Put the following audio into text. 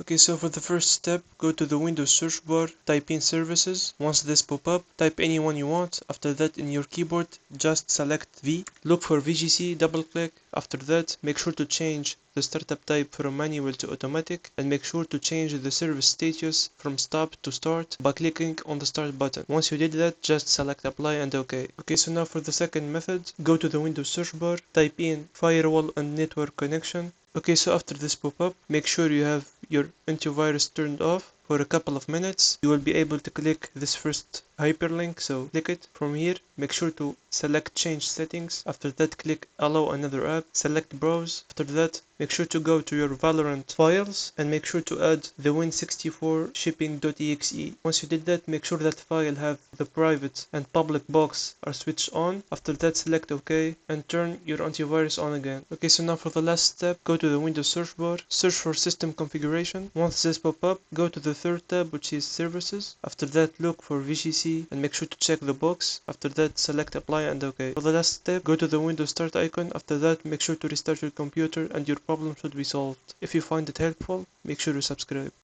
Okay, so for the first step, go to the Windows search bar, type in services. Once this pop up, type any one you want. After that, in your keyboard, just select V. Look for VGC, double click. After that, make sure to change the startup type from manual to automatic, and make sure to change the service status from stop to start by clicking on the start button. Once you did that, just select apply and OK. Okay, so now for the second method, go to the Windows search bar, type in firewall and network connection. Okay, so after this pop-up, make sure you have your antivirus turned off for a couple of minutes. You will be able to click this first hyperlink, so click it from here. Make sure to select change settings. After that, click allow another app, select browse. After that, make sure to go to your Valorant files and make sure to add the win64 shipping.exe. Once you did that, make sure that file have the private and public box are switched on. After that, select OK and turn your antivirus on again. Okay, so now for the last step, go to the Windows search bar, search for system configuration. Once this pop up, go to the third tab, which is services. After that, look for VGC and make sure to check the box. After that, select apply and OK. For the last step, go to the Windows start icon. After that, make sure to restart your computer and your problem should be solved. If you find it helpful, make sure to subscribe.